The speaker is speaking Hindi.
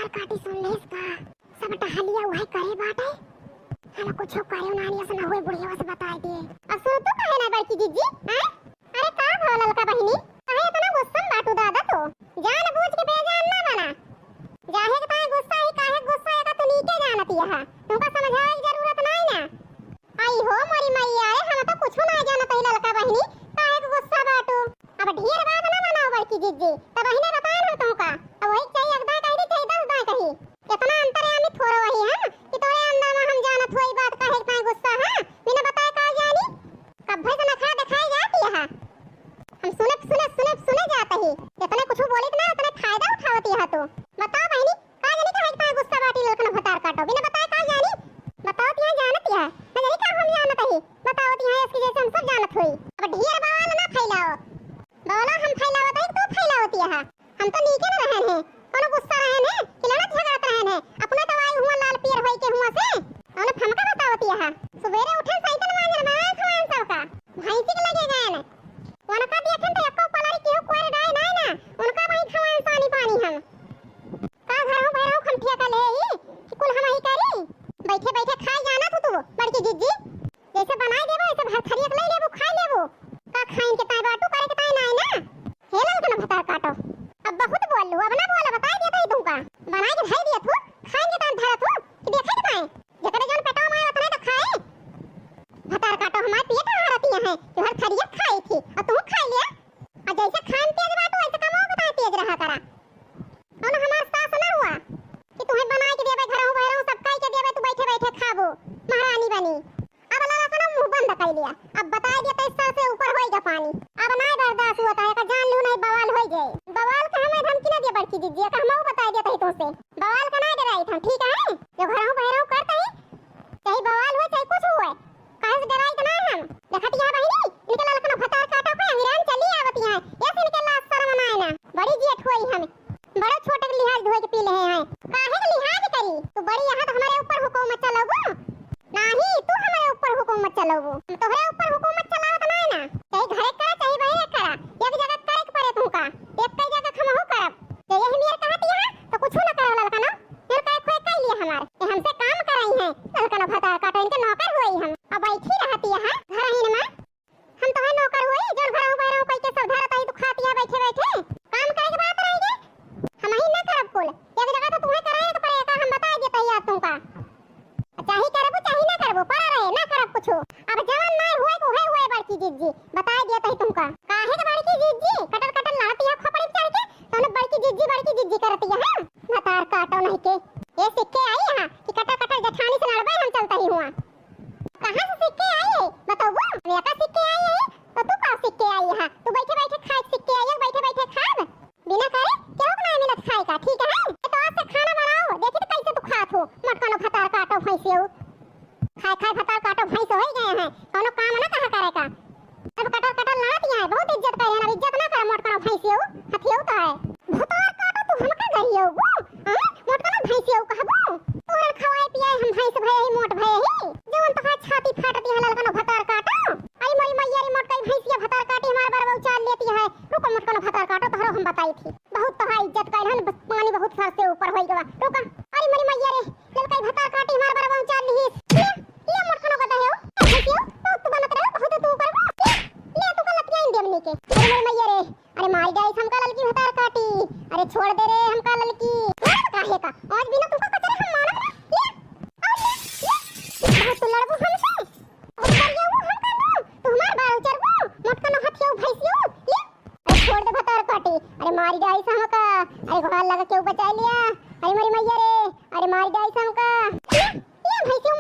भतार काटी सुन लेस का सब टहलिया वही करे बाटे हम कुछ करे नानिया से ना होए बुढ़िया से बता दे। अब सुन तो कहे ना बड़की जीजी हैं अरे का भोलल का बहिनी कहे इतना गुस्सा बाटू दादा तो जान बूझ के बेजान ना बना जाहे के ताए गुस्सा ही काहे गुस्सा है का तो नीचे जानती है तुमका समझावे की जरूरत नहीं ना। आई हो मोरी मैया रे हम तो कुछ ना जानत ही ललका बहिनी काहे के गुस्सा बाटू अब ढेर बात ना बनाओ बड़की जीजी तब बहिने बता हम तुमका अब वही चाहिए एकदा कह दी चाहिए 10 दा कही इतना अंतर है हमें थोड़ा वही है कि तोरे अंदर में हम जानत होई बात काहे के ताए गुस्सा है बिना बताए का जानी कब भाई से नखरा दिखाई जाती है हम सुने जाते ही इतने कुछ बोले ना उतने फायदा उठावती है तो बताओ बहनी का जानी काहे के ताए गुस्सा बाटी ललकन भतार काटो बिना बताए का जानी बताओ तिया जानत है ना जानी का हम जानत ही बताओ तिया इसके जैसे हम सब जानत होई अब ढेर बवाल ना फैलाओ बोला हम फैलावत है तो फैलावती है हम तो नीचे न रहन है कोनो गुस्सा रहन है कि लड़त झगड़त रहन है अपने तो आई हुआ लाल पीर होई के हुआ से और हमका बतावती है सवेरे उठे साइकिल मांजर मां खवान सबका भैंसी के लगे गए न उनका देखन तो एको पलारी केहू कोई डाय नहीं ना उनका वही खवान पानी पानी हम का घरों भैरव खमठिया का ले कि कुल हम ही करी बैठे बैठे खाई जाना तू बड़की जीजी जैसे बनाई देबो ऐसे भात खरिया ले लेबो खाई लेबो का खाइन के ताई बाटू करे के ताई नहीं ना हेला के न भतार काटो अब बहुत बोल लू अब ना बोला बता दिया था तुमका बनाई के भाई दिया तू खाएंगे तान धरा तू कि देखे के ताई जकरे जन पेटवा में उतने तो खाए भतार काटो हमारे पेट हरती है जो हर खरिया खाई थी और तू खा लिया और जैसे खान तेज बाटू ऐसे कमाओ बता तेज रहा करा और हमार सास ना हुआ कि तुम्हें बनाई के देबे घरहु बहरहु सब खाई के देबे तू बैठे बैठे खाबो महारानी बनी अब लाला का मुंह बंद कर लिया अब बता दिया तो इस से ऊपर होएगा पानी अब नहीं बर्दाश्त होता है का जान लू नहीं बवाल हो जाए बवाल का हमें धमकी ना दिया बड़की जीजी का हम बता दिया था तुमसे बवाल का नहीं डराई था ठीक है जो घरों बहरों करते ही चाहे बवाल हो चाहे कुछ हुए काहे से डराई तो नहीं हम देखत यहां बहिनी इनके ललकन भतार काटा पे हिरान चली आवत यहां ऐसे इनके लाश शर्म ना आए ना बड़ी जेठ होई हम बड़े छोटे के लिहाज धोए के पी ले हैं काहे के लिहाज करी तू बड़ी यहां तो हमारे ऊपर हुकूमत चलाओ नहीं तू हमारे ऊपर हुकूमत चलाओ तोहरे ऊपर हुकूमत चलावत नहीं ना चाहे घरे करा चाहे बहरे करा ये भी जगह करे के पड़े तुमका एक कई जगह खमहु करब तो यही मेर कहत यहां तो कुछ ना करव ललकन फिर काय खोई कई लिए हमार ये हमसे काम कराई है ललकन भतार काटो इनके नौकर होई हम अब बैठी रहती है घर ही में हम तो है नौकर होई जो घरहु बहरहु कई के सब धरत आई तो खाती है बैठे बैठे काम करे के बात रही गे हम ही ना करब कुल ये भी जगह तो तुम्हें कराए के पड़ेगा हम बता देते यार तुमका चाहे करबो चाहे ना करबो पड़ा रहे ना करब कुछो अब जवान नहीं होए को होए बड़की जीजी बता दिया तही तुमका काहे के बड़की जीजी कटल कटल लाती है खोपड़ी चढ़ के तोने बड़की जीजी करती है भतार काटो नहीं के ये सिक्के आई है कि कटल कटल जठानी से लड़बे हम चलता ही हुआ कहां से सिक्के आई है बताओ वे का सिक्के आई है तो तू का सिक्के आई है तू बैठे बैठे खाए सिक्के आई है बैठे बैठे खाब बिना करे क्यों ना मिलत खाए का ठीक है तो आज से खाना बनाओ देखी तो कैसे तू खात हो मटकनो भतार काटो भैंसियो खाए खाए भतार काटो भैंस हो गए हैं कोनो काम ना कहा करे का अब कटल कटल लाती है बहुत इज्जत करे ना इज्जत ना कर मटकनो भैंसियो हथियो तो है भतार काटो तू हमका गइयो गो हां मटकनो भैंसियो कहबो तोरे खवाए पियाए हम भैंस भए ही मोट भए ही जवन तो छाती फाटती है ललकनो भतार काटो आई मरी मैया रे मोटकई भैंसिया भतार काटी हमार बार उचाल लेती है रुको मटकनो भतार काटो तोहरो हम बताई थी बहुत तो इज्जत करहन पानी बहुत सर से ऊपर होई गवा रुका अरे मरी मैया रे ललकई भतार काटी हमार बार उचाल ली ये मटकनो का दहे हो देखियो बहुत तो बनत रहे बहुत तू ऊपर ले तू का लतिया इन देवनी के अरे मरी मैया रे अरे मार गई हमका ललकी भतार काटी अरे छोड़ दे रे हमका ललकी काहे का आज बिना तुमका कचरे हम मानब रे बहुत तू लड़बो हमसे और करियो हमका नो तू हमार बार उचरबो मटकनो हथियो भैंसियो ये छोड़ दे भतार काटी अरे मारी जाई हमका अरे घोड़ा लगा के बचा लिया अरे मरी मैया रे अरे मारी जाई हमका ये भैंसियो